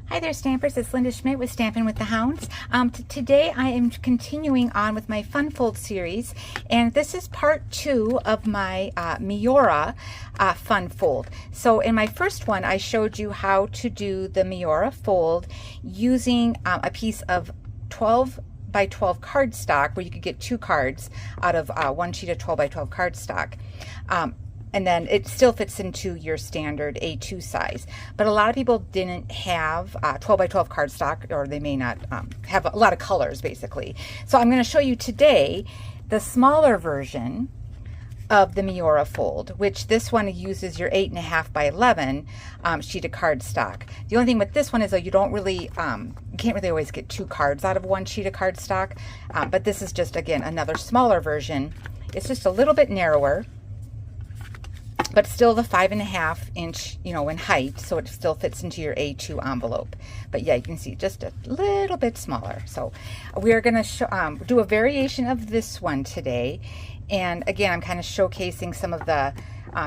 Hi there, Stampers. It's Linda Schmidt with Stampin' with the Hounds. Today I am continuing on with my Fun Fold series, and this is part 2 of my Miura Fun Fold. So in my first one, I showed you how to do the Miura fold using a piece of 12 by 12 cardstock, where you could get 2 cards out of one sheet of 12 by 12 cardstock. And then it still fits into your standard A2 size. But a lot of people didn't have 12 by 12 cardstock, or they may not have a lot of colors, basically. So I'm going to show you today the smaller version of the Miura fold, which this one uses your 8.5 by 11 sheet of cardstock. The only thing with this one is that you don't really, you can't really always get 2 cards out of one sheet of cardstock. But this is just, again, another smaller version. It's just a little bit narrower, but still the 5.5 inch, in height, so it still fits into your A2 envelope. But yeah, you can see just a little bit smaller. So we are going to do a variation of this one today. And again, I'm kind of showcasing some of the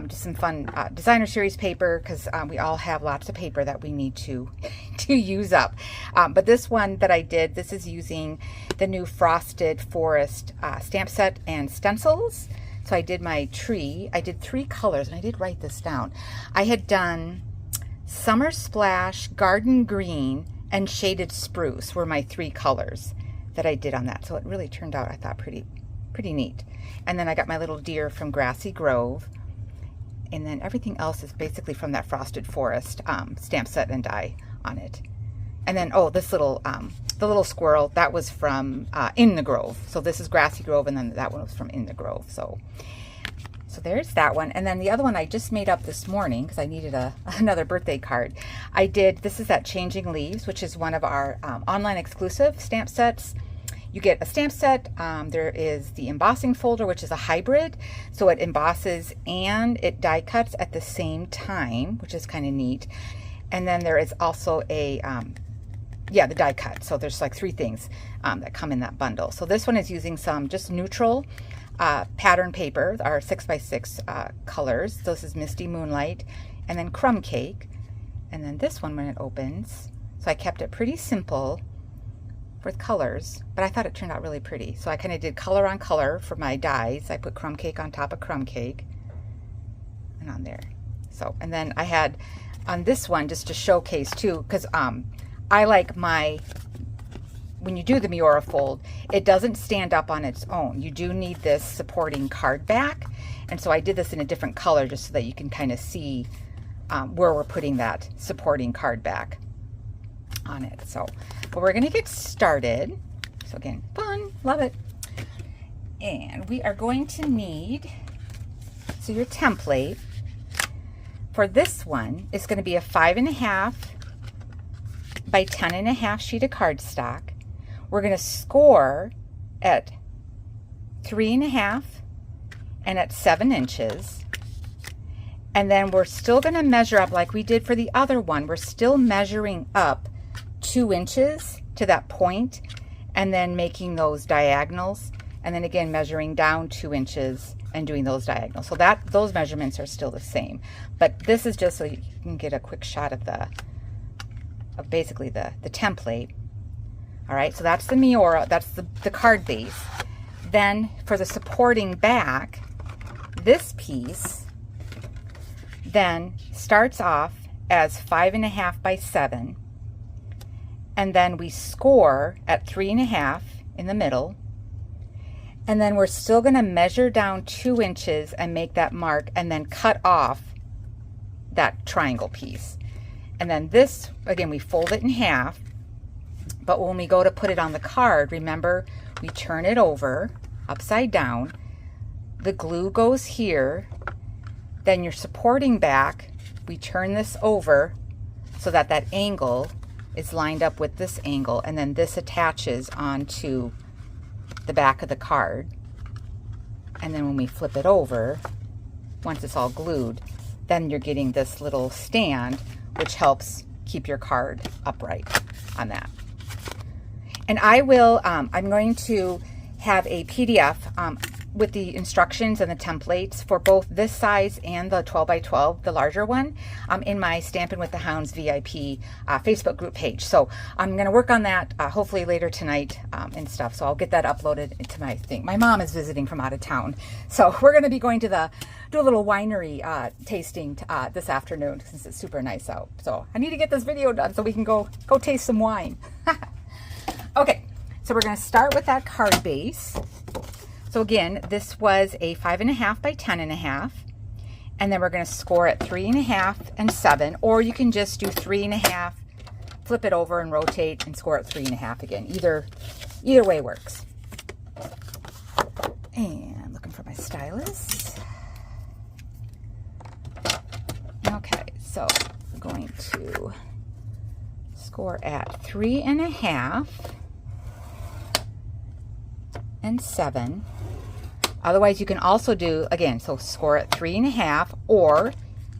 just some fun designer series paper, because we all have lots of paper that we need to use up. But this one that I did, this is using the new Frosted Forest stamp set and stencils. So I did my tree. I did 3 colors, and I did write this down. I had done Summer Splash, Garden Green, and Shaded Spruce were my 3 colors that I did on that. So it really turned out, I thought, pretty neat. And then I got my little deer from Grassy Grove. And then everything else is basically from that Frosted Forest stamp set and die on it. And then, oh, this little, the little squirrel, that was from In the Grove. So this is Grassy Grove, and then that one was from In the Grove. So there's that one. And then the other one I just made up this morning because I needed another birthday card. This is that Changing Leaves, which is one of our online exclusive stamp sets. You get a stamp set. There is the embossing folder, which is a hybrid. So it embosses and it die cuts at the same time, which is kind of neat. And then there is also a the die cut. So there's like 3 things that come in that bundle. So this one is using some just neutral pattern paper, our 6x6 colors. So this is Misty Moonlight, and then Crumb Cake. And then this one, when it opens, so I kept it pretty simple with colors, but I thought it turned out really pretty. So I kind of did color on color for my dies. I put Crumb Cake on top of Crumb Cake and on there. So, and then I had on this one, just to showcase too, because I like when you do the Miura fold, it doesn't stand up on its own. You do need this supporting card back. And so I did this in a different color just so that you can kind of see where we're putting that supporting card back on it. So, but we're going to get started. So again, fun, love it. And we are going to need, so your template for this one is going to be a 5.5 by 10.5 sheet of cardstock. We're going to score at 3.5 and at 7 inches. And then we're still going to measure up like we did for the other one. We're still measuring up 2 inches to that point, and then making those diagonals, and then again measuring down 2 inches and doing those diagonals. So those measurements are still the same. But this is just so you can get a quick shot of basically the template. All right, so that's the Miura, that's the card base. Then for the supporting back, this piece then starts off as 5.5 by 7, and then we score at 3.5 in the middle, and then we're still going to measure down 2 inches and make that mark, and then cut off that triangle piece. And then this, again, we fold it in half, but when we go to put it on the card, remember, we turn it over upside down, the glue goes here, then your supporting back, we turn this over so that that angle is lined up with this angle, and then this attaches onto the back of the card. And then when we flip it over, once it's all glued, then you're getting this little stand, which helps keep your card upright on that. And I will, I'm going to have a PDF with the instructions and the templates for both this size and the 12 by 12, the larger one, in my Stampin' with the Houndz VIP Facebook group page. So I'm going to work on that hopefully later tonight and stuff. So I'll get that uploaded into my thing. My mom is visiting from out of town, so we're going to be going to do a little winery tasting this afternoon since it's super nice out. So I need to get this video done so we can go taste some wine. Okay, so we're going to start with that card base. So again, this was a 5.5 by 10.5, and then we're going to score at 3.5 and 7, or you can just do 3.5, flip it over and rotate and score at 3.5 again. Either way works. And I'm looking for my stylus. Okay, so I'm going to score at 3.5 and 7. Otherwise, you can also do, again, so score at 3.5 or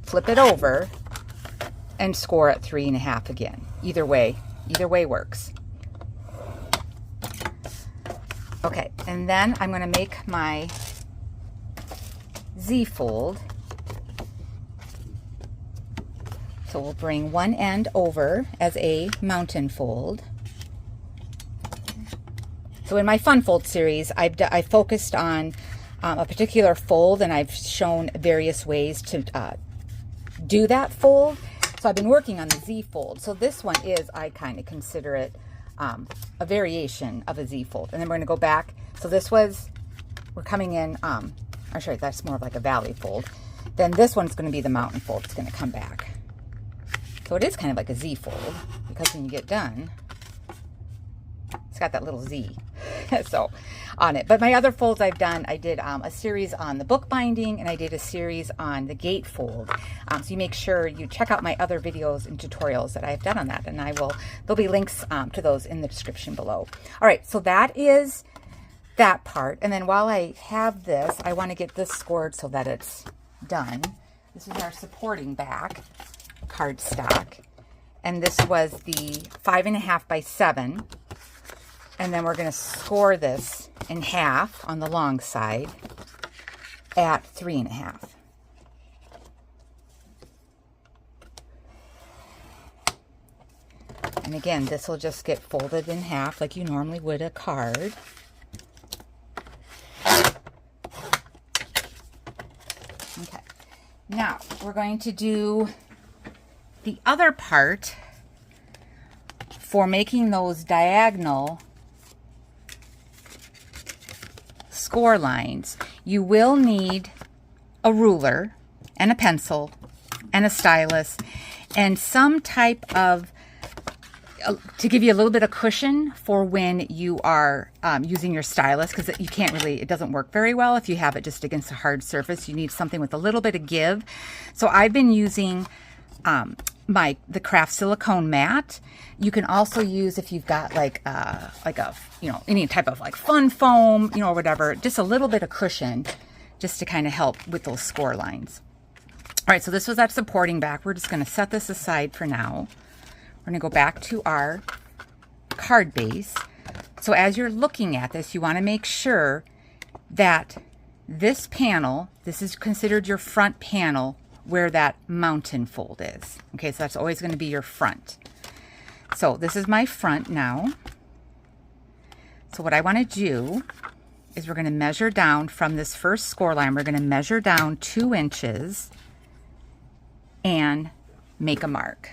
flip it over and score at 3.5 again. Either way works. Okay, and then I'm going to make my Z-fold. So we'll bring one end over as a mountain fold. So in my Fun Fold series, I focused on a particular fold, and I've shown various ways to do that fold. So I've been working on the Z fold. So this one is, I kind of consider it a variation of a Z fold. And then we're going to go back. So this was, we're coming in, I'm sure that's more of like a valley fold. Then this one's going to be the mountain fold. It's going to come back. So it is kind of like a Z fold, because when you get done, it's got that little Z so on it. But my other folds I've done, I did a series on the bookbinding, and I did a series on the gatefold. So you make sure you check out my other videos and tutorials that I've done on that, and there'll be links to those in the description below. All right, so that is that part. And then while I have this, I want to get this scored so that it's done. This is our supporting back cardstock, and this was the 5.5 by 7. And then we're going to score this in half on the long side at 3.5. And again, this will just get folded in half like you normally would a card. Okay. Now, we're going to do the other part for making those diagonal score lines. You will need a ruler and a pencil and a stylus and some type of, to give you a little bit of cushion for when you are using your stylus, because you can't really, it doesn't work very well if you have it just against a hard surface. You need something with a little bit of give. So I've been using the craft silicone mat. You can also use, if you've got like a any type of like fun foam, or whatever, just a little bit of cushion just to kind of help with those score lines. All right, so this was that supporting back. We're just going to set this aside for now. We're going to go back to our card base. So as you're looking at this, you want to make sure that this panel, this is considered your front panel, where that mountain fold is. Okay, so that's always going to be your front. So this is my front now. So what I want to do is we're going to measure down from this first score line. We're going to measure down 2 inches and make a mark.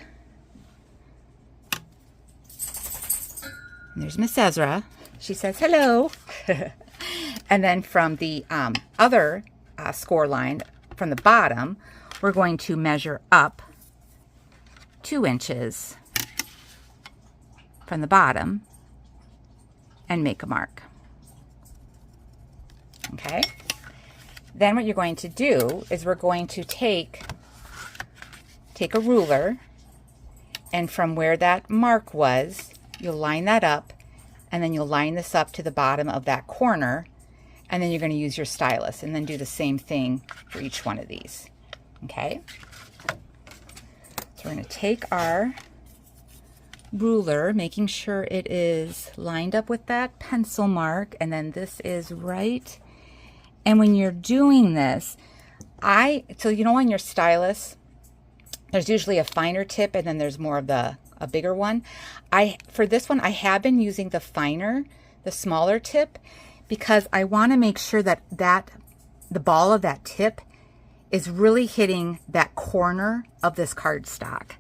And there's Miss Ezera. She says hello. And then from the other score line, from the bottom, we're going to measure up 2 inches from the bottom and make a mark. Okay? Then what you're going to do is we're going to take a ruler, and from where that mark was, you'll line that up, and then you'll line this up to the bottom of that corner, and then you're going to use your stylus and then do the same thing for each one of these. Okay? So we're going to take our ruler, making sure it is lined up with that pencil mark, and then this is right And when you're doing this, so you know on your stylus, there's usually a finer tip and then there's more of a bigger one. For this one, I have been using the smaller tip, because I want to make sure that the ball of that tip is really hitting that corner of this cardstock.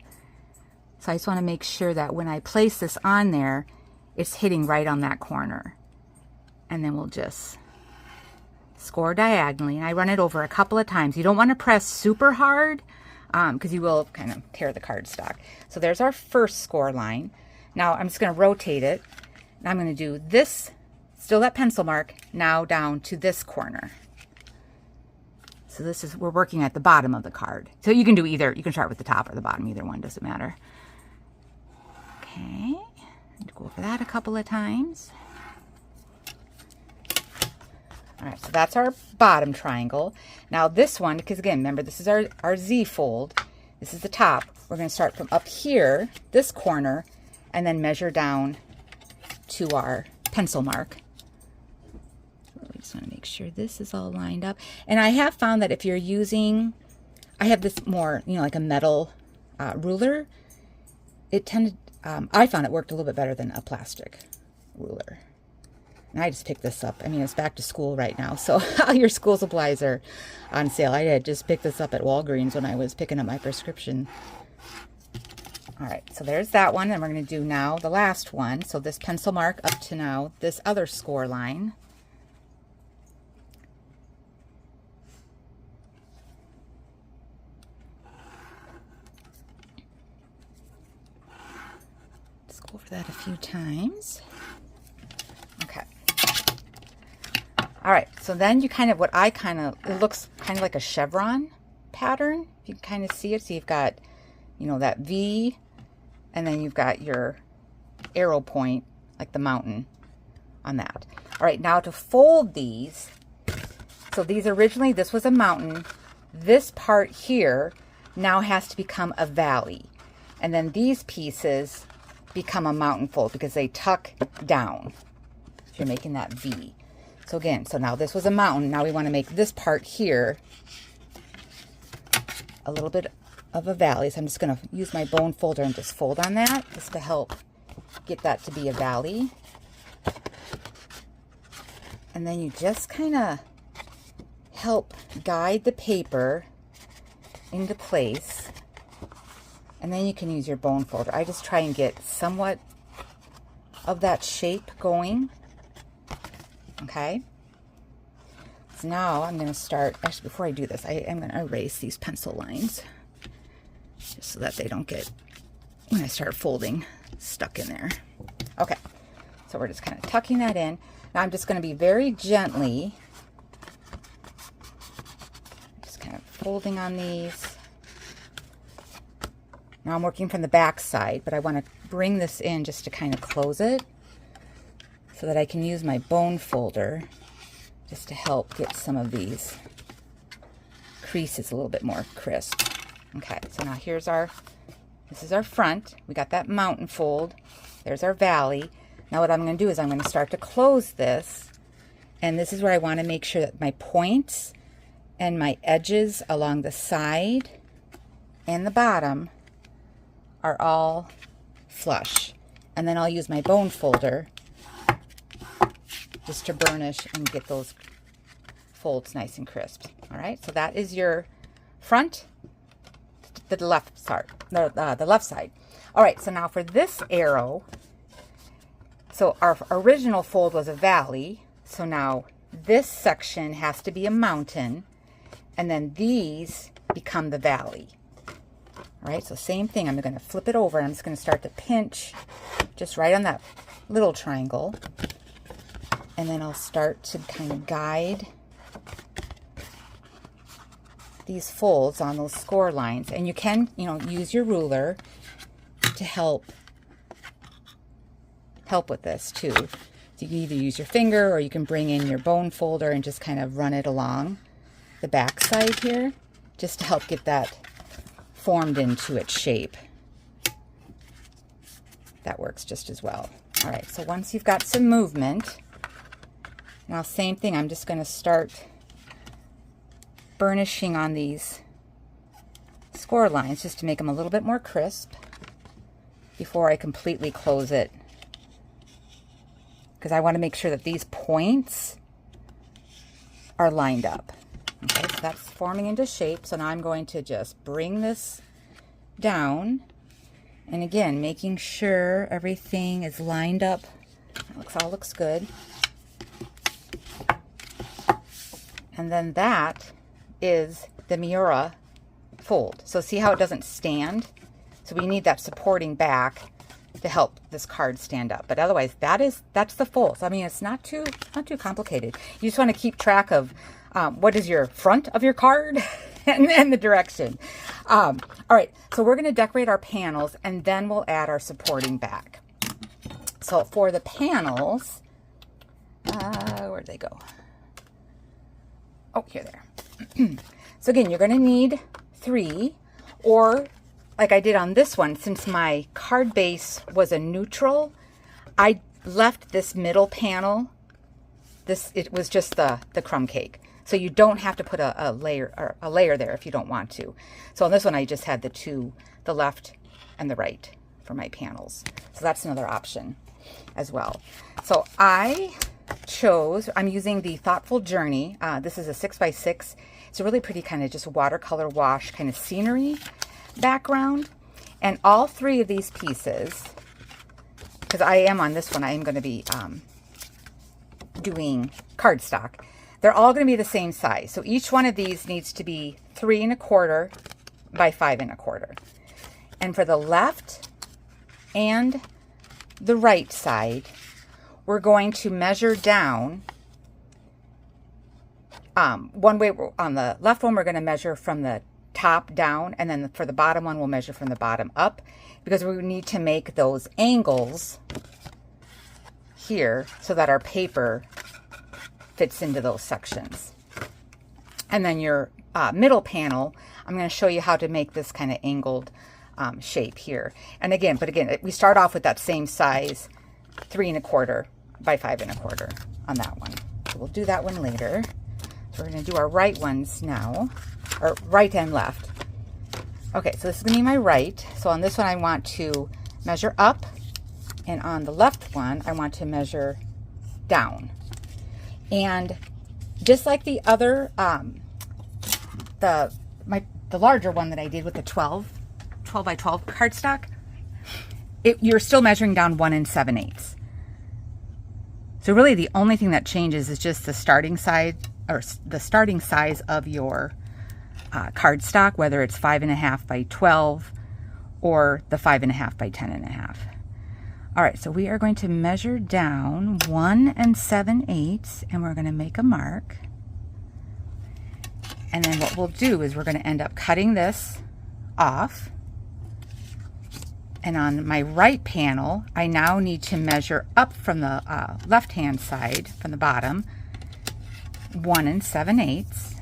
So I just want to make sure that when I place this on there, it's hitting right on that corner. And then we'll just score diagonally. And I run it over a couple of times. You don't want to press super hard, because you will kind of tear the cardstock. So there's our first score line. Now I'm just going to rotate it. And I'm going to do this, still that pencil mark, now down to this corner. So we're working at the bottom of the card. So you can do either, you can start with the top or the bottom, either one, doesn't matter. Okay, go over that a couple of times. All right, so that's our bottom triangle. Now this one, because again, remember, this is our Z-fold. This is the top. We're going to start from up here, this corner, and then measure down to our pencil mark. I just want to make sure this is all lined up. And I have found that if you're using, I have this more, like a metal ruler, I found it worked a little bit better than a plastic ruler. And I just picked this up. I mean, it's back to school right now, so all your school supplies are on sale. I had just picked this up at Walgreens when I was picking up my prescription. All right, so there's that one, and we're going to do now the last one. So this pencil mark up to now this other score line. Just go over that a few times. Okay. All right, so then you kind of, it looks kind of like a chevron pattern. You can kind of see it. So you've got, that V, and then you've got your arrow point, like the mountain on that. All right, now to fold these. So these originally, this was a mountain. This part here now has to become a valley. And then these pieces become a mountain fold because they tuck down. So you're making that V. So again, so now this was a mountain. Now we want to make this part here a little bit of a valley. So I'm just going to use my bone folder and just fold on that just to help get that to be a valley. And then you just kind of help guide the paper into place. And then you can use your bone folder. I just try and get somewhat of that shape going. Okay. So now I'm going to start, actually before I do this, I am going to erase these pencil lines just so that they don't get, when I start folding, stuck in there. Okay. So we're just kind of tucking that in. Now I'm just going to be very gently just kind of folding on these. Now I'm working from the back side, but I want to bring this in just to kind of close it so that I can use my bone folder just to help get some of these creases a little bit more crisp. Okay, so now this is our front. We got that mountain fold. There's our valley. Now what I'm going to do is I'm going to start to close this, and this is where I want to make sure that my points and my edges along the side and the bottom are all flush. And then I'll use my bone folder just to burnish and get those folds nice and crisp. All right, so that is your front, the left side, the left side. All right, so now for this arrow, so our original fold was a valley, so now this section has to be a mountain, and then these become the valley. All right, so same thing. I'm going to flip it over, and I'm just going to start to pinch just right on that little triangle. And then I'll start to kind of guide these folds on those score lines. And you can, use your ruler to help with this too. So you can either use your finger or you can bring in your bone folder and just kind of run it along the back side here just to help get that formed into its shape. That works just as well. All right, so once you've got some movement, now same thing, I'm just going to start burnishing on these score lines just to make them a little bit more crisp before I completely close it, because I want to make sure that these points are lined up. Okay, so that's forming into shape. So now I'm going to just bring this down, and again, making sure everything is lined up. It all looks good. And then that is the Miura fold. So see how it doesn't stand? So we need that supporting back to help this card stand up. But otherwise, that's the fold. So, I mean, it's not too complicated. You just want to keep track of what is your front of your card and the direction. All right, so we're going to decorate our panels, and then we'll add our supporting back. So for the panels, where'd they go? Oh, here they are. So again, you're going to need 3, or like I did on this one, since my card base was a neutral, I left this middle panel, it was just the crumb cake. So you don't have to put a layer there if you don't want to. So on this one, I just had the left and the right for my panels. So that's another option as well. So I'm using the Thoughtful Journey. This is a 6x6. It's a really pretty kind of just watercolor wash kind of scenery background. And all 3 of these pieces, because I am on this one, I am going to be doing cardstock. They're all going to be the same size. So each one of these needs to be 3 1/4 by 5 1/4. And for the left and the right side, we're going to measure down. One way, on the left one, we're going to measure from the top down, and then for the bottom one, we'll measure from the bottom up, because we need to make those angles here so that our paper fits into those sections. And then your middle panel, I'm going to show you how to make this kind of angled shape here. And again, we start off with that same size, 3 1/4 by 5 1/4 on that one. So we'll do that one later. So we're going to do our right ones now, or right and left. Okay, so this is going to be my right. So on this one, I want to measure up, and on the left one, I want to measure down. And just like the other, the larger one that I did with the 12 by 12 cardstock, you're still measuring down 1 7/8. So really the only thing that changes is just the starting size, or the starting size of your cardstock, whether it's 5 1/2 by 12 or the 5 1/2 by 10 1/2. All right, so we are going to measure down 1 7/8, and we're going to make a mark. And then what we'll do is we're going to end up cutting this off. And on my right panel, I now need to measure up from the left-hand side, from the bottom, 1 7/8.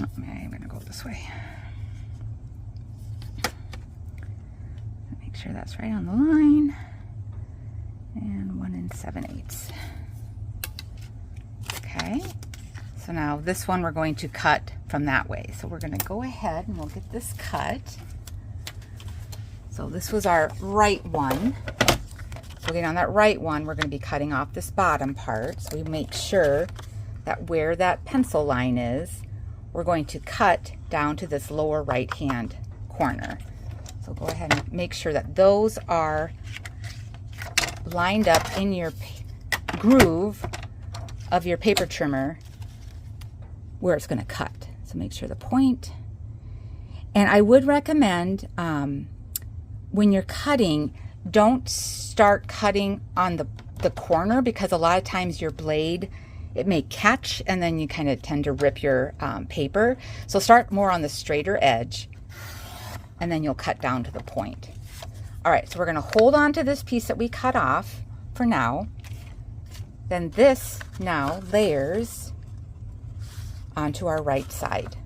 I'm going to go this way. Make sure that's right on the line. And 1 7/8. Okay. So now this one we're going to cut from that way. So we're going to go ahead and we'll get this cut. So this was our right one. So again, on that right one, we're going to be cutting off this bottom part. So we make sure that where that pencil line is, we're going to cut down to this lower right hand corner. So go ahead and make sure that those are lined up in your groove of your paper trimmer where it's going to cut. So make sure the point. And I would recommend when you're cutting, don't start cutting on the corner, because a lot of times your blade, it may catch and then you kind of tend to rip your paper. So start more on the straighter edge and then you'll cut down to the point. All right, so we're going to hold on to this piece that we cut off for now. Then this now layers onto our right side.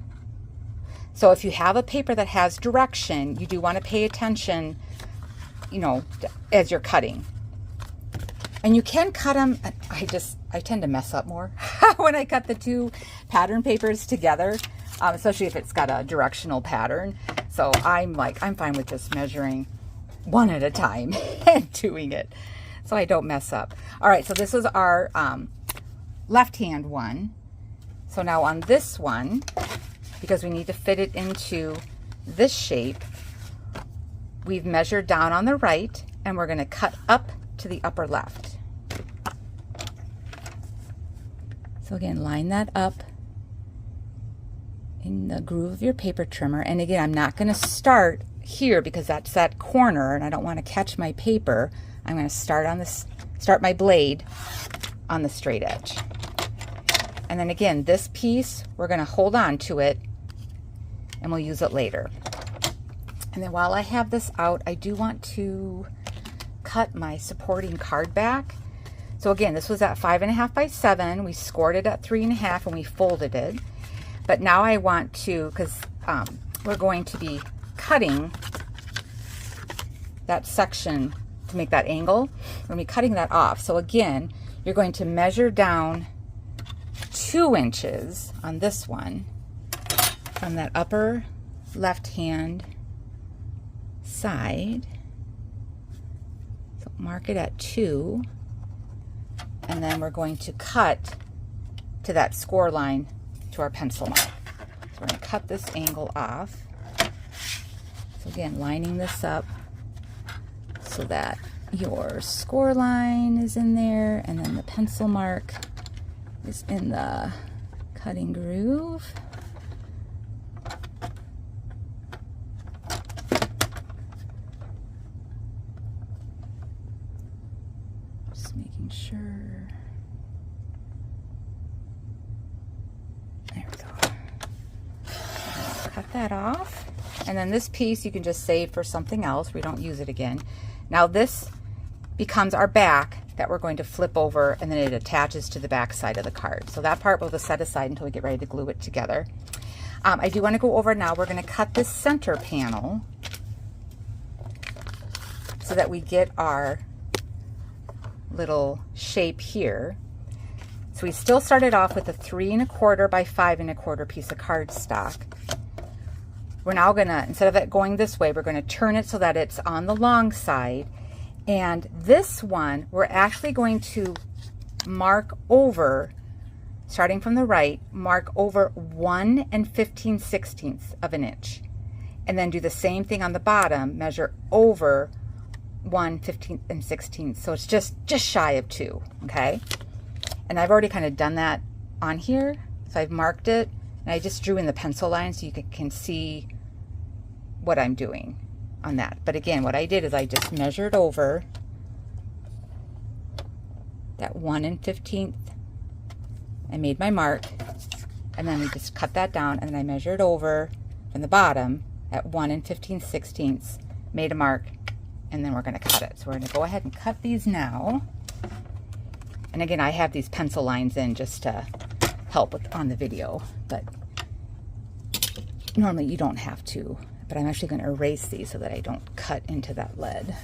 So if you have a paper that has direction, you do want to pay attention, you know, as you're cutting. And you can cut them. I tend to mess up more when I cut the two pattern papers together, especially if it's got a directional pattern. So I'm fine with just measuring one at a time and doing it so I don't mess up. All right, so this was our left hand one. So now on this one, because we need to fit it into this shape, we've measured down on the right and we're going to cut up to the upper left. So again, line that up in the groove of your paper trimmer. And again, I'm not going to start here because that's that corner and I don't want to catch my paper. I'm going to start my blade on the straight edge. And then again, this piece, we're going to hold on to it and we'll use it later. And then while I have this out, I do want to cut my supporting card back. So again, this was at 5.5 by 7. We scored it at 3.5 and we folded it. But now I want to, because we're going to be cutting that section to make that angle. We're going to be cutting that off. So again, you're going to measure down 2 inches on this one from that upper left hand side. So mark it at 2. And then we're going to cut to that score line to our pencil mark. So we're going to cut this angle off. So again, lining this up so that your score line is in there and then the pencil mark is in the cutting groove. Just making sure. There we go. Cut that off. And then this piece you can just save for something else. We don't use it again. Now this becomes our back that we're going to flip over, and then it attaches to the back side of the card. So that part we'll just set aside until we get ready to glue it together. I do want to go over now, we're going to cut this center panel so that we get our little shape here. So we still started off with a 3¼ by 5¼ piece of cardstock. We're now gonna, instead of it going this way, we're gonna turn it so that it's on the long side. And this one, we're actually going to mark over, starting from the right, mark over 1 15/16 of an inch. And then do the same thing on the bottom, measure over 1 15/16. So it's just shy of 2, okay? And I've already kind of done that on here. So I've marked it, and I just drew in the pencil line so you can see what I'm doing on that. But again, what I did is I just measured over that 1 15th and made my mark, and then we just cut that down, and then I measured over from the bottom at 1 15/16, made a mark, and then we're going to cut it. So we're going to go ahead and cut these now. And again, I have these pencil lines in just to help with on the video, but normally you don't have to. But I'm actually going to erase these so that I don't cut into that lead.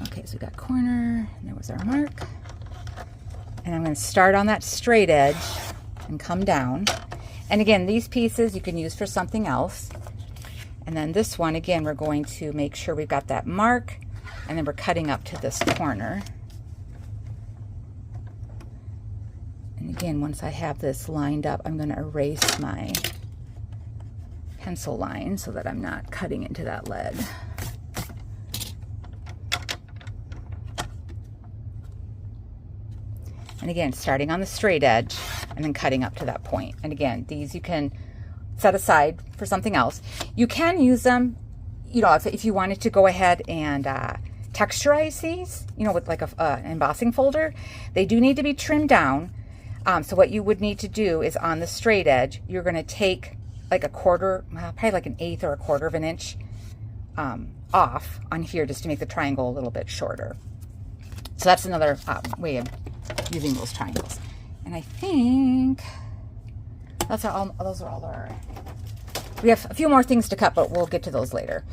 Okay, so we got corner, and there was our mark. And I'm going to start on that straight edge and come down. And again, these pieces you can use for something else. And then this one, again, we're going to make sure we've got that mark, and then we're cutting up to this corner. And again, once I have this lined up, I'm going to erase my pencil line so that I'm not cutting into that lead. And again, starting on the straight edge and then cutting up to that point. And again, these you can set aside for something else. You can use them, you know, if you wanted to go ahead and texturize these, you know, with like an embossing folder. They do need to be trimmed down. So what you would need to do is on the straight edge, you're going to take like a quarter, probably like 1/8 or 1/4 of an inch off on here just to make the triangle a little bit shorter. So that's another way of using those triangles. And I think those are all our We have a few more things to cut, but we'll get to those later.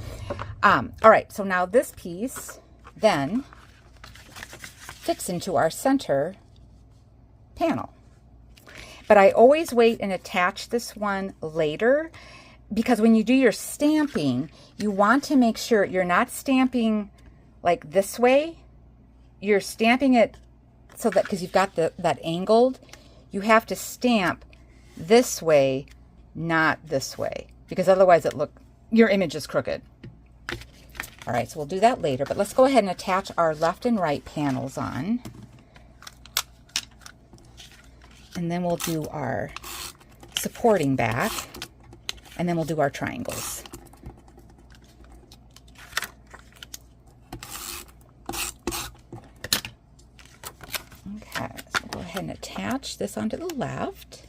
All right, so now this piece then fits into our center panel. But I always wait and attach this one later, because when you do your stamping, you want to make sure you're not stamping like this way. You're stamping it so that, because you've got that angled, you have to stamp this way, not this way, because otherwise your image is crooked. All right, so we'll do that later, but let's go ahead and attach our left and right panels on. And then we'll do our supporting back, and then we'll do our triangles. Okay, so we'll go ahead and attach this onto the left.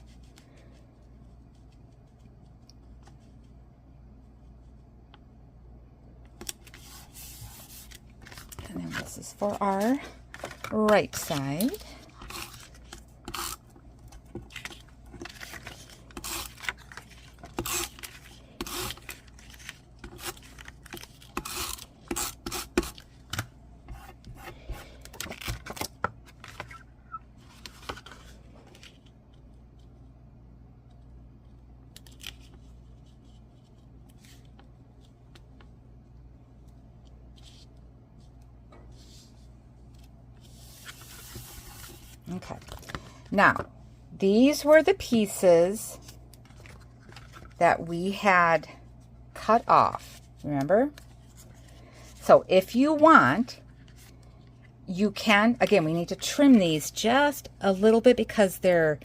And then this is for our right side. Okay, now these were the pieces that we had cut off, remember? So if you want, you can, again, we need to trim these just a little bit because it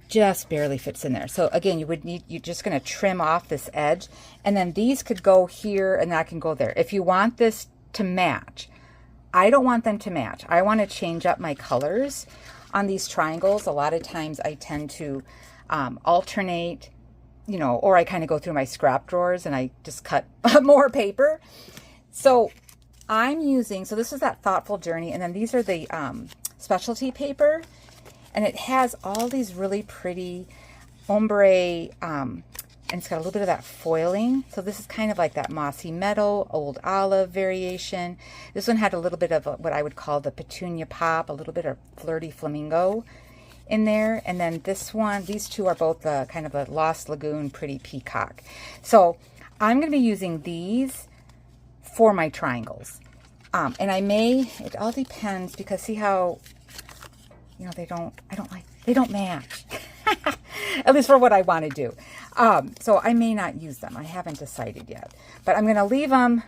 just barely fits in there. So again, you're just going to trim off this edge, and then these could go here and that can go there. If you want this to match, I don't want them to match. I want to change up my colors on these triangles. A lot of times I tend to alternate, or I kind of go through my scrap drawers and I just cut more paper. So I'm using, so this is that Thoughtful Journey, and then these are the specialty paper, and it has all these really pretty ombre, and it's got a little bit of that foiling. So this is kind of like that mossy meadow, old olive variation. This one had a little bit of what I would call the petunia pop, a little bit of flirty flamingo in there. And then this one, these two are both the kind of a Lost Lagoon pretty peacock. So I'm going to be using these for my triangles. And it all depends, because see how, they don't match. At least for what I want to do. So I may not use them. I haven't decided yet. But I'm going to leave them.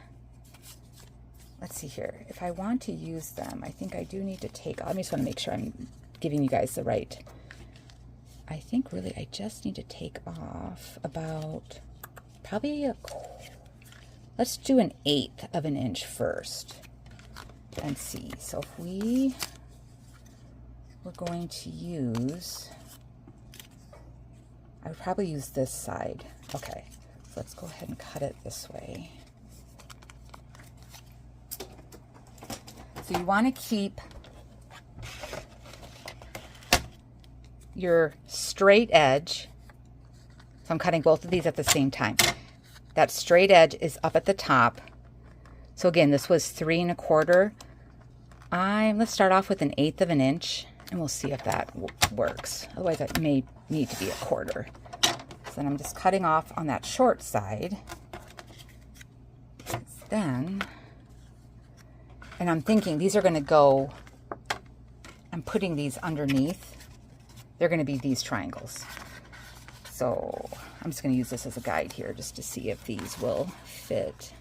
Let's see here. If I want to use them, I think I do need to I just want to make sure I'm giving you guys the right. I think really I just need to take off about probably let's do 1/8 of an inch first and see. So if we're going to use, I would probably use this side. Okay, so let's go ahead and cut it this way. So you want to keep your straight edge. So I'm cutting both of these at the same time. That straight edge is up at the top. So again, this was 3 1/4. Let's start off with 1/8 of an inch, and we'll see if that works. Otherwise, that may need to be 1/4. So then I'm just cutting off on that short side. Then, and I'm thinking these are going to go, I'm putting these underneath. They're going to be these triangles. So I'm just going to use this as a guide here just to see if these will fit.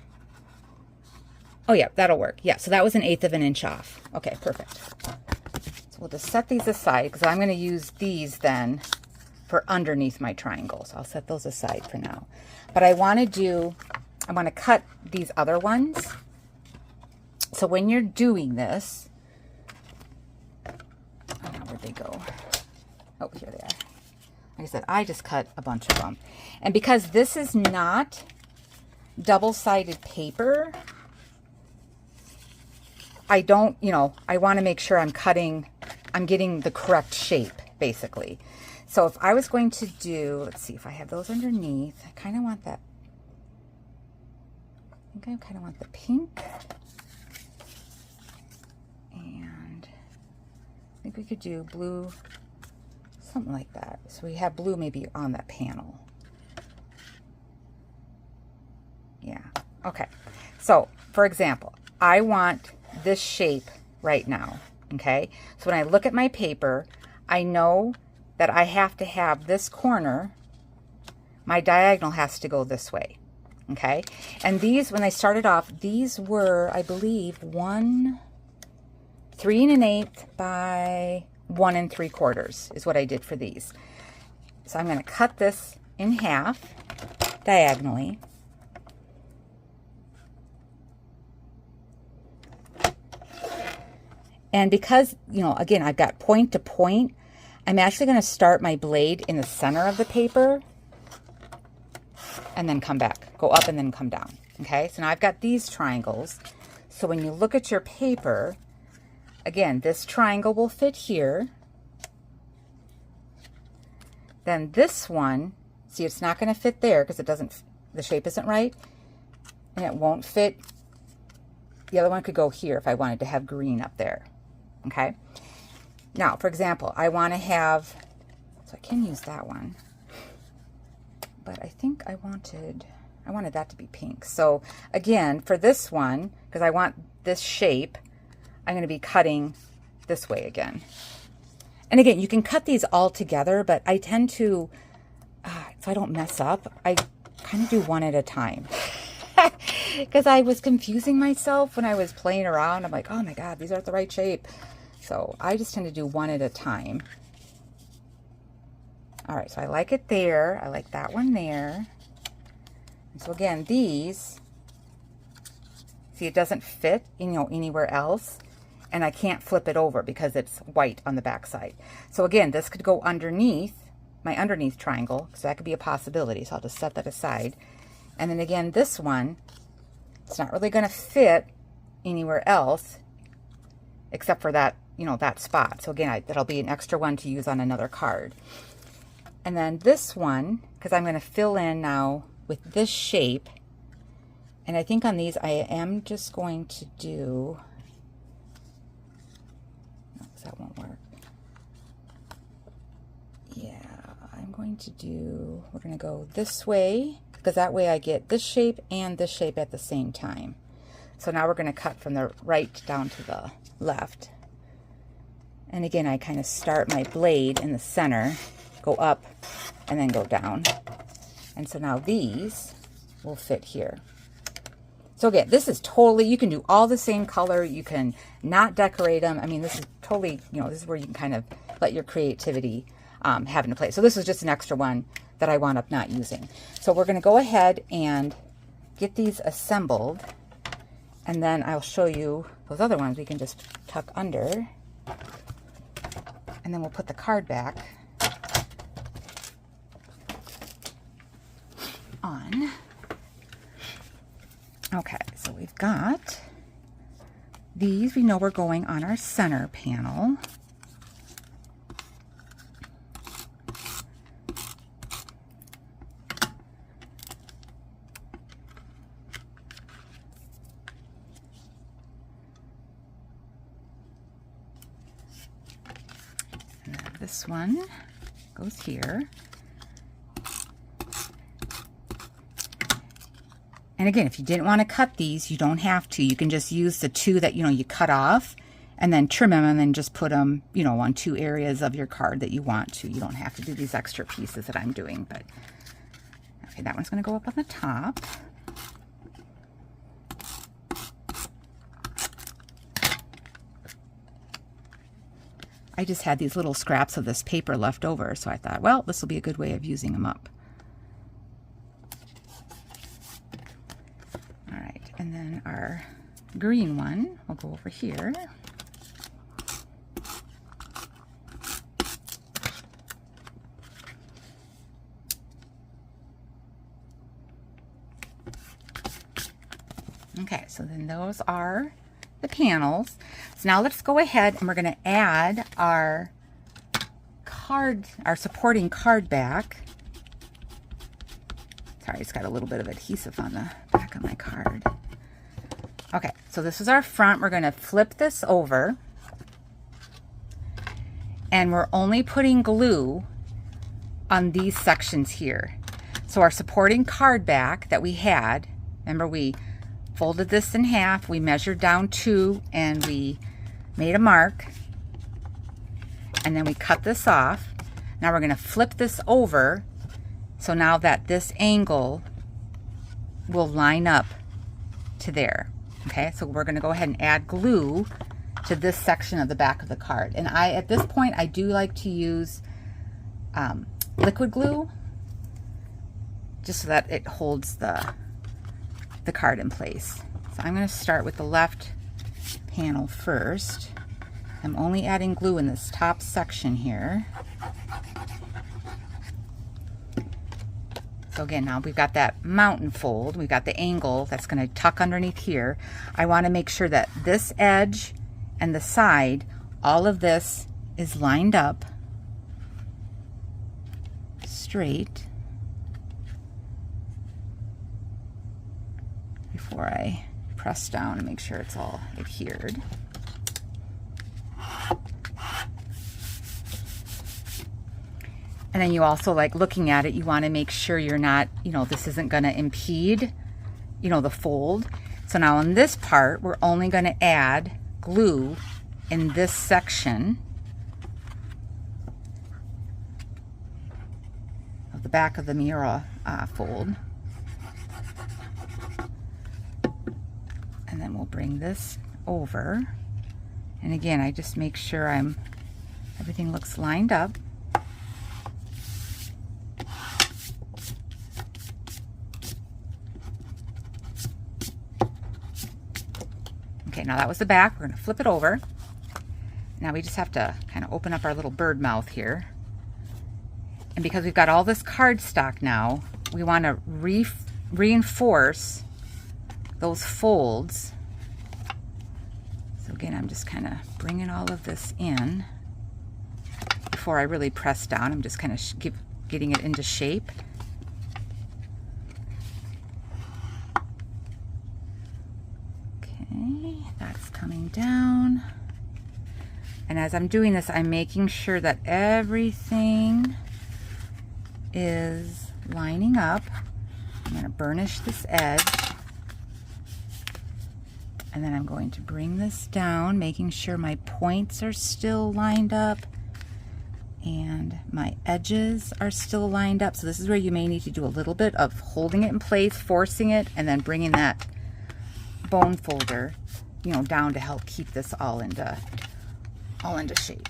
Oh yeah, that'll work. Yeah, so that was 1/8 of an inch off. Okay, perfect. So we'll just set these aside because I'm going to use these then for underneath my triangles. I'll set those aside for now. But I want to cut these other ones. So when you're doing this, I don't know where'd they go. Oh, here they are. Like I said, I just cut a bunch of them. And because this is not double-sided paper, I don't, I want to make sure I'm getting the correct shape, basically. So if I was going to do, let's see if I have those underneath. I kind of want that. I think I kind of want the pink. And I think we could do blue, something like that. So we have blue maybe on that panel. Yeah, okay. So for example, I want this shape right now, okay? So when I look at my paper, I know that I have to have this corner, my diagonal has to go this way, okay? And these, when I started off, these were, I believe, 3 1/8 by 1 3/4 is what I did for these. So I'm going to cut this in half diagonally. And because, you know, again, I've got point to point, I'm actually going to start my blade in the center of the paper and then come back, go up and then come down. Okay, so now I've got these triangles. So when you look at your paper, again, this triangle will fit here. Then this one, see, it's not going to fit there because it doesn't, the shape isn't right, and it won't fit. The other one could go here if I wanted to have green up there. Okay. Now, for example, I want to have, so I can use that one, but I think I wanted that to be pink. So again, for this one, because I want this shape, I'm going to be cutting this way again. And again, you can cut these all together, but I tend to, so I don't mess up, I kind of do one at a time. Because I was confusing myself when I was playing around. I'm like, oh my God, these aren't the right shape. So I just tend to do one at a time. All right, so I like it there. I like that one there. And so again, these, see, it doesn't fit, you know, anywhere else. And I can't flip it over because it's white on the back side. So again, this could go underneath, my underneath triangle, so that could be a possibility. So I'll just set that aside. And then again, this one, it's not really going to fit anywhere else except for that, you know, that spot. So again, that'll be an extra one to use on another card. And then this one, because I'm going to fill in now with this shape. And I think on these, I am just going to do, no, that won't work. Yeah, I'm going to do, we're going to go this way, because that way I get this shape and this shape at the same time. So now we're going to cut from the right down to the left. And again, I kind of start my blade in the center, go up, and then go down. And so now these will fit here. So again, this is totally, you can do all the same color. You can not decorate them. I mean, this is totally, you know, this is where you can kind of let your creativity have into play. So this was just an extra one that I wound up not using. So we're going to go ahead and get these assembled. And then I'll show you those other ones we can just tuck under. And then we'll put the card back on. Okay, so we've got these. We know we're going on our center panel. This one goes here. And again, if you didn't want to cut these, you don't have to. You can just use the two that, you know, you cut off and then trim them and then just put them, you know, on two areas of your card that you want to. You don't have to do these extra pieces that I'm doing, but okay, that one's going to go up on the top. I just had these little scraps of this paper left over, so I thought, well, this will be a good way of using them up. All right, and then our green one will go over here. Okay, so then those are the panels. So now let's go ahead and we're going to add our our supporting card back. Sorry, it's got a little bit of adhesive on the back of my card. Okay, so this is our front. We're going to flip this over. And we're only putting glue on these sections here. So our supporting card back that we had, remember we folded this in half, we measured down 2, and we made a mark. And then we cut this off. Now we're going to flip this over. So now that this angle will line up to there. Okay, so we're going to go ahead and add glue to this section of the back of the card. And at this point, I do like to use liquid glue just so that it holds the card in place. So I'm going to start with the left panel first. I'm only adding glue in this top section here. So again, now we've got that mountain fold, we've got the angle that's going to tuck underneath here. I want to make sure that this edge and the side, all of this is lined up straight before I press down and make sure it's all adhered. And then you also, like looking at it, you want to make sure you're not, this isn't going to impede, the fold. So now on this part, we're only going to add glue in this section of the back of the Miura fold. And then we'll bring this over. And again, I just make sure everything looks lined up. Okay, now that was the back. We're going to flip it over. Now we just have to kind of open up our little bird mouth here. And because we've got all this cardstock now, we want to reinforce those folds. So again, I'm just kind of bringing all of this in before I really press down. I'm just kind of getting it into shape. Okay, that's coming down. And as I'm doing this, I'm making sure that everything is lining up. I'm going to burnish this edge. And then I'm going to bring this down, making sure my points are still lined up and my edges are still lined up. So this is where you may need to do a little bit of holding it in place, forcing it, and then bringing that bone folder, down to help keep this all into shape.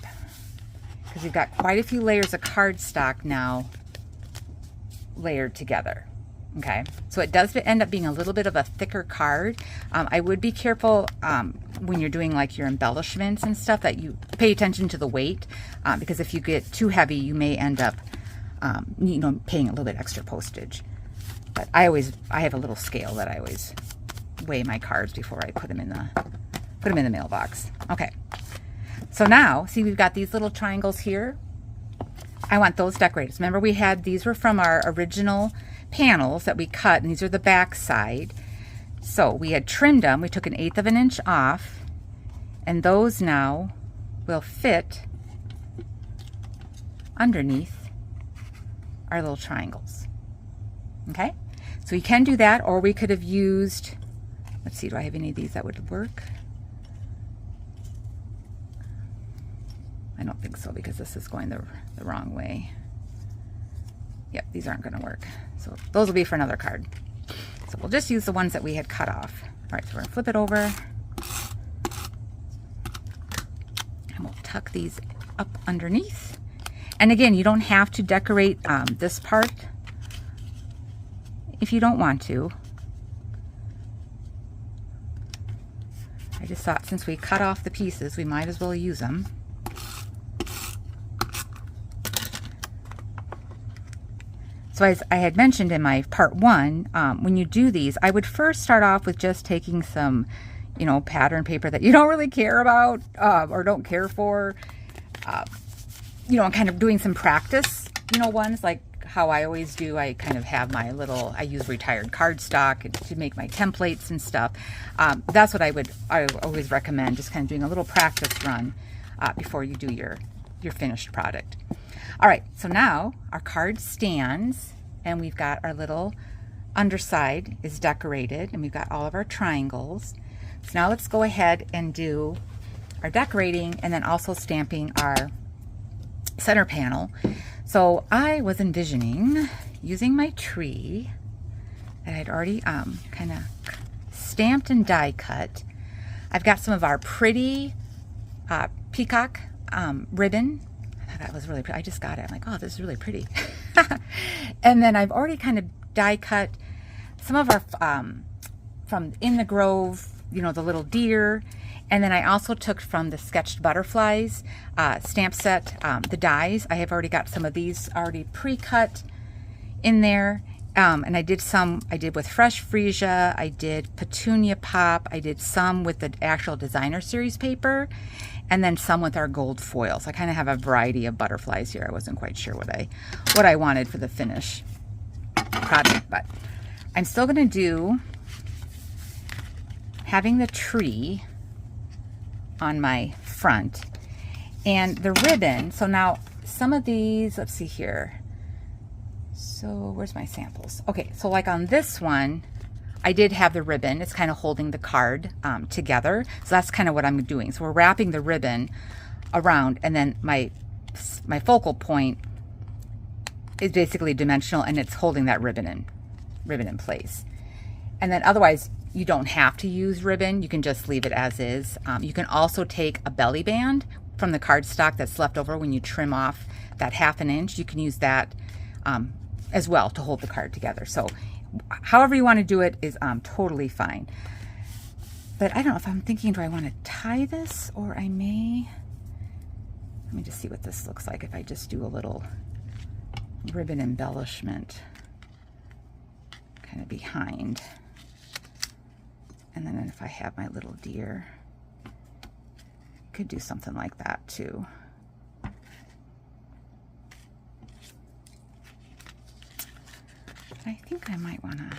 Because we've got quite a few layers of cardstock now layered together. Okay, so it does end up being a little bit of a thicker card. I would be careful when you're doing like your embellishments and stuff that you pay attention to the weight, because if you get too heavy, you may end up, paying a little bit extra postage. But I have a little scale that I always weigh my cards before I put them in the mailbox. Okay, so now see we've got these little triangles here. I want those decorated. Remember these were from our original panels that we cut, and these are the back side. So we had trimmed them. We took 1/8 of an inch off, and those now will fit underneath our little triangles. Okay, so we can do that, or we could have used, let's see, do I have any of these that would work? I don't think so, because this is going the wrong way. Yep, these aren't going to work. So those will be for another card. So we'll just use the ones that we had cut off. All right, so we're going to flip it over. And we'll tuck these up underneath. And again, you don't have to decorate this part if you don't want to. I just thought since we cut off the pieces, we might as well use them. So as I had mentioned in my part 1, when you do these, I would first start off with just taking some, pattern paper that you don't really care about or don't care for. you know, I'm kind of doing some practice, you know, ones like how I always do. I kind of have my little, I use retired cardstock to make my templates and stuff. That's what I always recommend, just kind of doing a little practice run before you do your finished product. All right, so now our card stands and we've got our little underside is decorated and we've got all of our triangles. So now let's go ahead and do our decorating and then also stamping our center panel. So I was envisioning using my tree that I'd already kind of stamped and die cut. I've got some of our pretty peacock ribbon. I thought that was really pretty. I just got it. I'm like, oh, this is really pretty. And then I've already kind of die cut some of our from In the Grove, you know, the little deer. And then I also took from the Sketched Butterflies stamp set, the dies. I have already got some of these already pre-cut in there. And I did with Fresh Freesia, I did Petunia Pop, I did some with the actual designer series paper, and then some with our gold foil. So I kind of have a variety of butterflies here. I wasn't quite sure what I wanted for the finish product, but I'm still gonna do having the tree on my front and the ribbon. So now some of these, let's see here. So where's my samples? Okay, so like on this one, I did have the ribbon. It's kind of holding the card together. So that's kind of what I'm doing. So we're wrapping the ribbon around, and then my focal point is basically dimensional, and it's holding that ribbon in place. And then otherwise, you don't have to use ribbon. You can just leave it as is. You can also take a belly band from the cardstock that's left over when you trim off that 1/2 inch. You can use that as well to hold the card together. So however you want to do it is totally fine. But I don't know if I'm thinking, do I want to tie this, or I may, let me just see what this looks like if I just do a little ribbon embellishment kind of behind. And then if I have my little deer, could do something like that too. I think I might want to,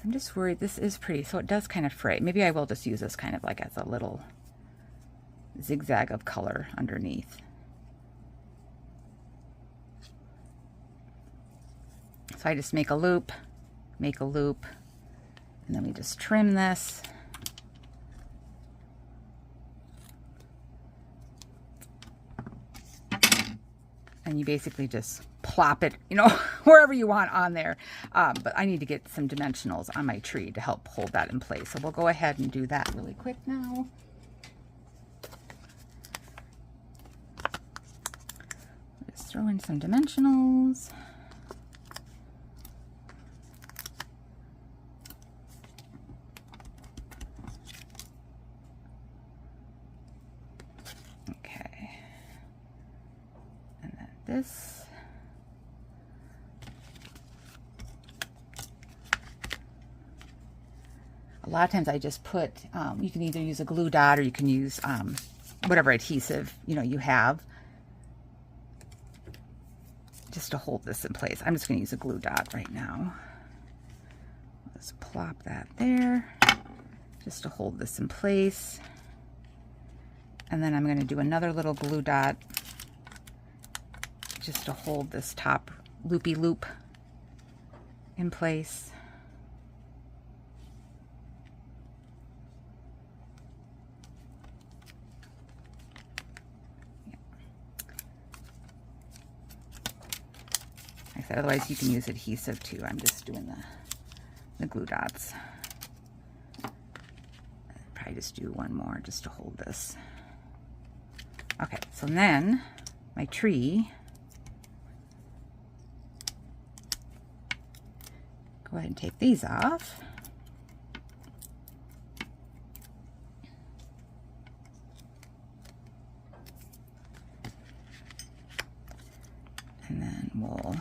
I'm just worried, this is pretty, so it does kind of fray. Maybe I will just use this kind of like as a little zigzag of color underneath. So I just make a loop, and then we just trim this. And you basically just plop it, you know, wherever you want on there. But I need to get some dimensionals on my tree to help hold that in place. So we'll go ahead and do that really quick now. Just throw in some dimensionals. This. A lot of times I just put, you can either use a glue dot or you can use whatever adhesive, you know, you have just to hold this in place. I'm just going to use a glue dot right now. Let's plop that there just to hold this in place. And then I'm going to do another little glue dot just to hold this top loopy loop in place. Like I said, otherwise you can use adhesive too. I'm just doing the glue dots. Probably just do one more just to hold this. Okay, so then my tree, go ahead and take these off. And then we'll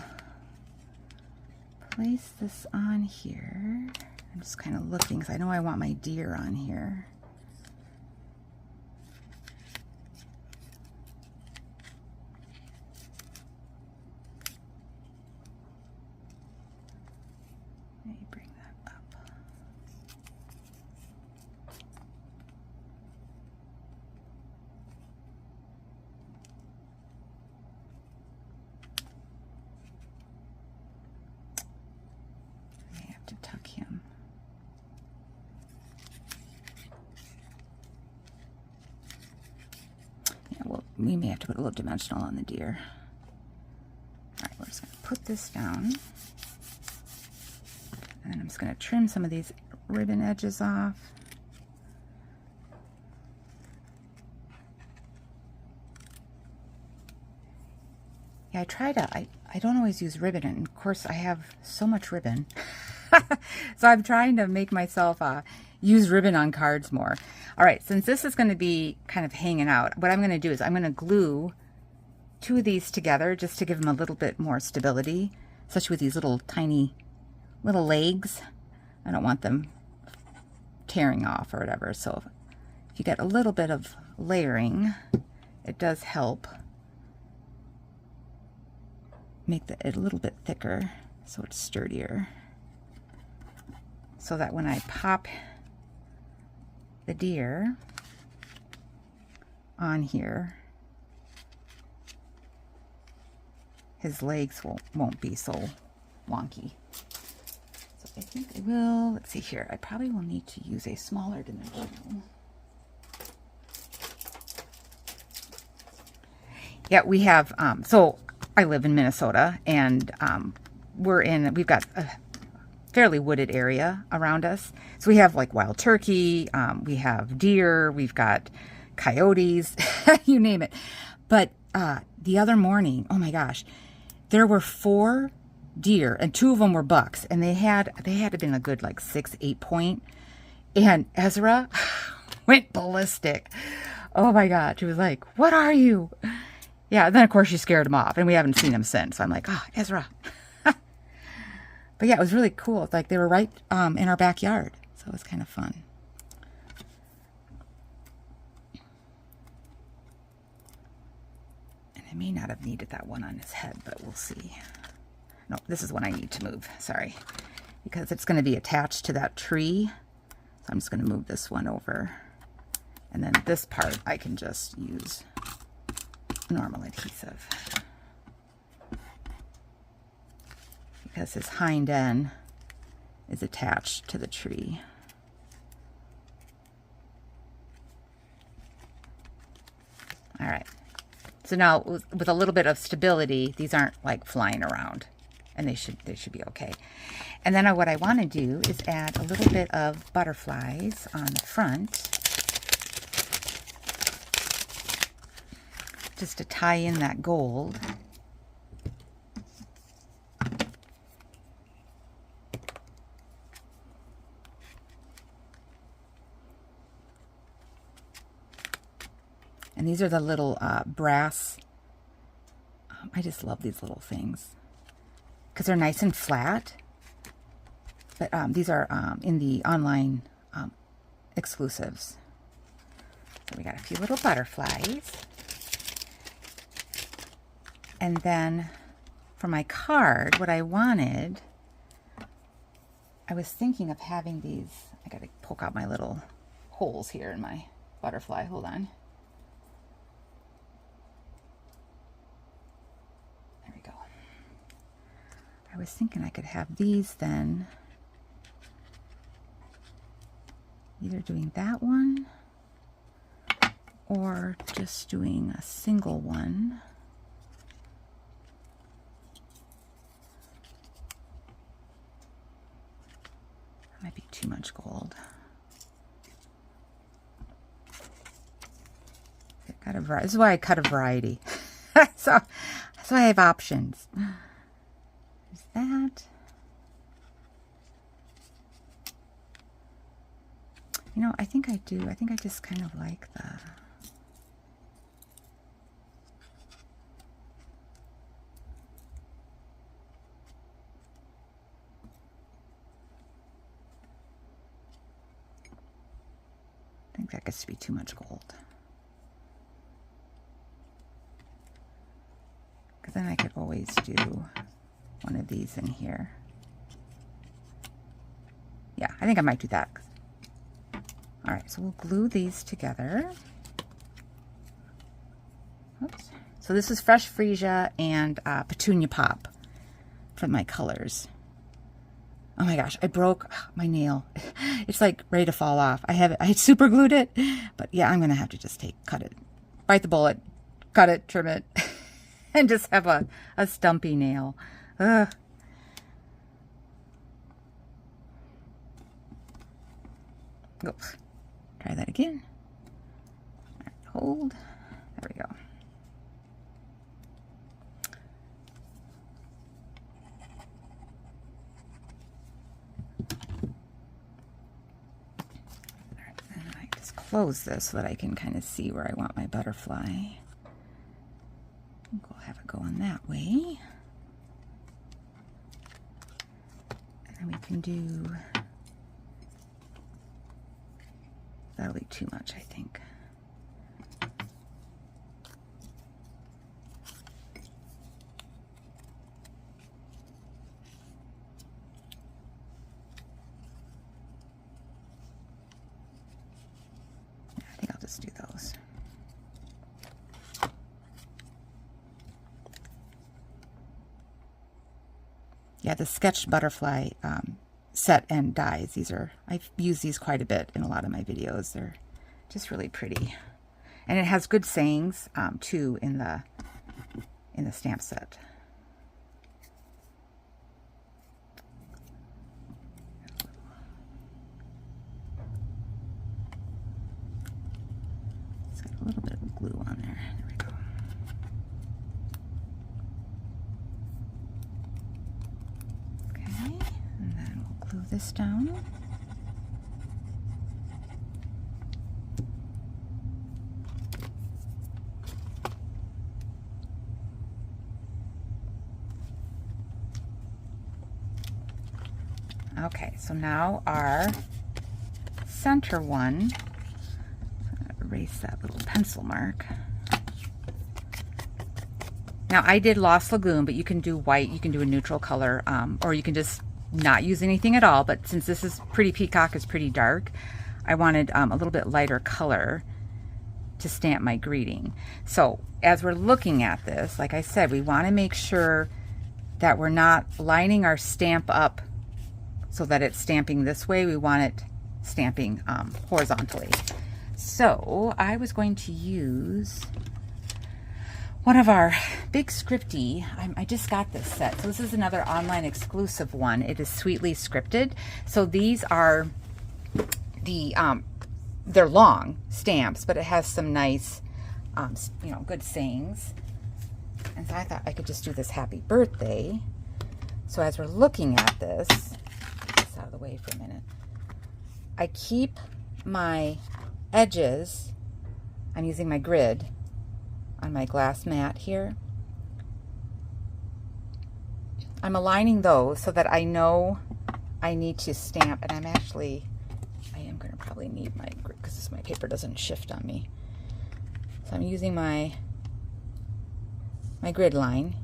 place this on here. I'm just kind of looking because I know I want my deer on here. we may have to put a little dimensional on the deer. All right, we're just going to put this down. And then I'm just going to trim some of these ribbon edges off. Yeah, I try to, I don't always use ribbon, and of course I have so much ribbon. So I'm trying to make myself use ribbon on cards more. All right, since this is going to be kind of hanging out, what I'm going to do is I'm going to glue two of these together just to give them a little bit more stability, especially with these little tiny little legs. I don't want them tearing off or whatever. So if you get a little bit of layering, it does help make it a little bit thicker so it's sturdier. So that when I pop the deer on here, his legs won't be so wonky. So I think I will, let's see here, I probably will need to use a smaller dimensional. Yeah, we have, so I live in Minnesota, and we've got a fairly wooded area around us. So we have like wild turkey, we have deer, we've got coyotes, you name it. But the other morning, oh my gosh, there were 4 deer, and 2 of them were bucks, and they had to have been a good like 6-8 point. And Ezera went ballistic. Oh my God, she was like, "What are you?" Yeah, then of course she scared him off, and we haven't seen him since. So I'm like, "Oh, Ezera." But yeah, it was really cool. It's like they were right in our backyard, so it was kind of fun. And I may not have needed that one on his head, but we'll see. No, this is one I need to move, sorry, because it's going to be attached to that tree. So I'm just going to move this one over. And then this part I can just use normal adhesive, because his hind end is attached to the tree. All right, so now with a little bit of stability, these aren't like flying around, and they should be okay. And then what I want to do is add a little bit of butterflies on the front, just to tie in that gold. And these are the little brass. I just love these little things because they're nice and flat. But these are in the online exclusives. So we got a few little butterflies. And then for my card, what I wanted, I was thinking of having these. I got to poke out my little holes here in my butterfly. Hold on. There we go. I was thinking I could have these then, either doing that one or just doing a single one. That might be too much gold. This is why I cut a variety. so I have options. There's that. You know, I think I do. I think I just kind of like the... I think that gets to be too much gold. Because then I could always do one of these in here. Yeah, I think I might do that. All right, so we'll glue these together. Oops. So this is Fresh Freesia and Petunia Pop for my colors. Oh my gosh, I broke my nail. It's like ready to fall off. I had super glued it, but yeah, I'm gonna have to just cut it, bite the bullet, cut it, trim it, and just have a stumpy nail. Ugh. Oops. Try that again. Hold. There we go. Close this so that I can kind of see where I want my butterfly. We'll have it going that way. And then we can do, that'll be too much, I think. Just do those. Yeah, the sketched butterfly set and dies. These are, I've used these quite a bit in a lot of my videos. They're just really pretty, and it has good sayings too in the stamp set. A little bit of glue on there. There we go. Okay, and then we'll glue this down. Okay, so now our center one, erase that little pencil mark. Now I did Lost Lagoon, but you can do white, you can do a neutral color, or you can just not use anything at all. But since this is Pretty Peacock is pretty dark, I wanted a little bit lighter color to stamp my greeting. So as we're looking at this, like I said, we want to make sure that we're not lining our stamp up so that it's stamping this way. We want it stamping horizontally. So I was going to use one of our big scripty. I just got this set. So this is another online exclusive one. It is Sweetly Scripted. So these are the, they're long stamps, but it has some nice, you know, good sayings. And so I thought I could just do this happy birthday. So as we're looking at this, get this out of the way for a minute. I keep my edges, I'm using my grid on my glass mat here. I'm aligning those so that I know I need to stamp, and I am going to probably need my grid because my paper doesn't shift on me. So I'm using my grid line,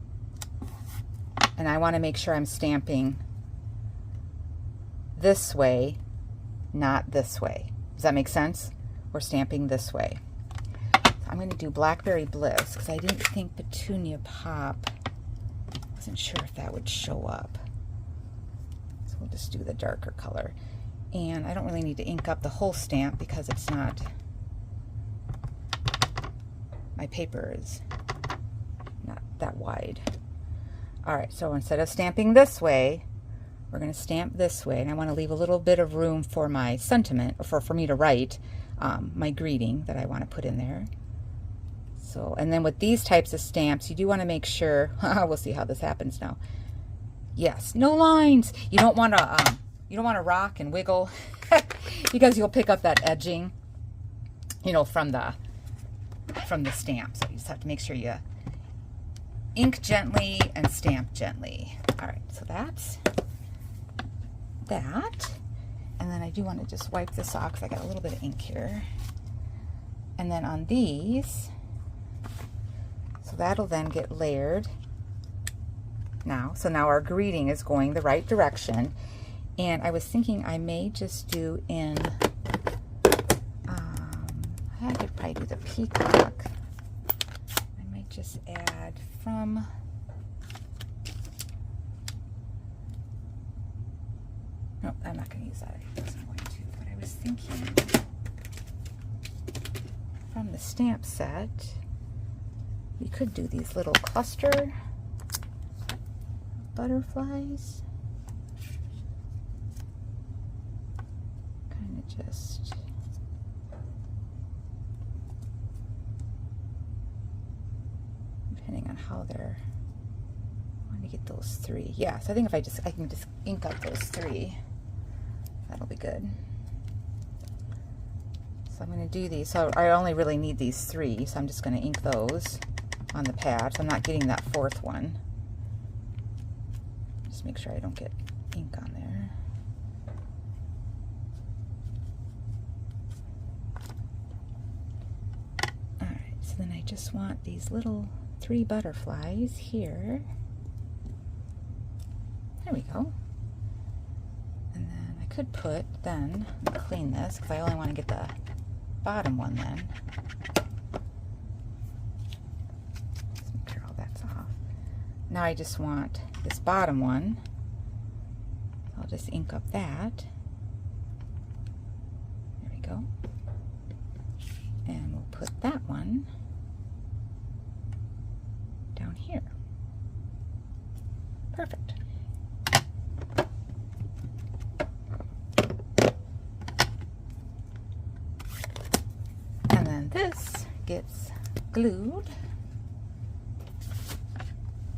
and I want to make sure I'm stamping this way, not this way. Does that make sense? We're stamping this way. So I'm going to do Blackberry Bliss because I didn't think Petunia Pop, wasn't sure if that would show up. So we'll just do the darker color. And I don't really need to ink up the whole stamp because it's not, my paper is not that wide. All right, so instead of stamping this way, we're going to stamp this way, and I want to leave a little bit of room for my sentiment, or for me to write my greeting that I want to put in there. So, and then with these types of stamps, you do want to make sure, we'll see how this happens now. Yes, no lines. You don't want to rock and wiggle because you'll pick up that edging, you know, from the stamp. So you just have to make sure you ink gently and stamp gently. All right, so that's that. And then I do want to just wipe this off because I got a little bit of ink here. And then on these, so that'll then get layered now. So now our greeting is going the right direction. And I was thinking I may just do in, I could probably do the peacock. I might just add from, no, I'm not going to use that. I wasn't going to, but I was thinking from the stamp set, we could do these little cluster butterflies. Kind of just depending on how they're, I want to get those 3. Yeah, so I think if I can just ink up those 3, that'll be good. So I'm going to do these. So I only really need these 3, so I'm just going to ink those on the pad. So I'm not getting that 4th one. Just make sure I don't get ink on there. Alright, so then I just want these little 3 butterflies here. There we go. And then I could put, then, clean this, because I only want to get the bottom one then. Let's make sure all that's off. Now I just want this bottom one. I'll just ink up that. There we go. And we'll put that one down here. Perfect. And then this gets glued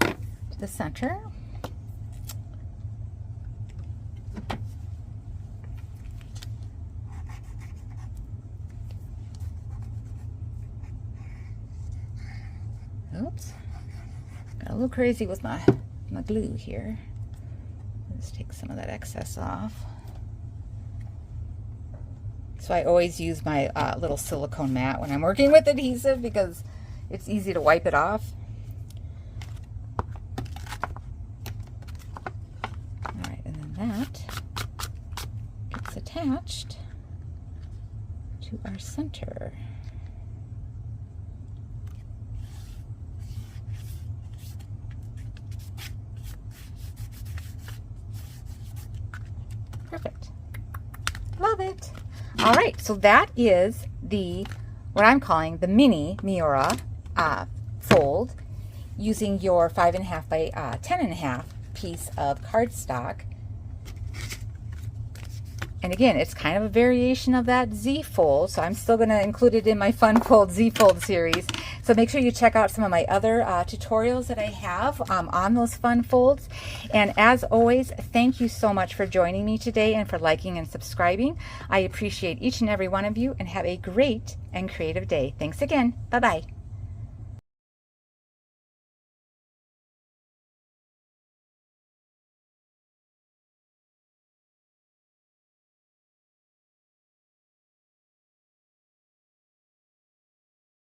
to the center. Oops, got a little crazy with my glue here. Let's take some of that excess off. So I always use my little silicone mat when I'm working with adhesive because it's easy to wipe it off. All right, and then that gets attached to our center. Perfect. Love it. All right, so that is what I'm calling the mini Miura fold using your 5.5 by 10.5 piece of cardstock. And again, it's kind of a variation of that Z-fold, so I'm still going to include it in my Fun Fold Z-fold series. So make sure you check out some of my other tutorials that I have on those fun folds. And as always, thank you so much for joining me today and for liking and subscribing. I appreciate each and every one of you, and have a great and creative day. Thanks again. Bye-bye.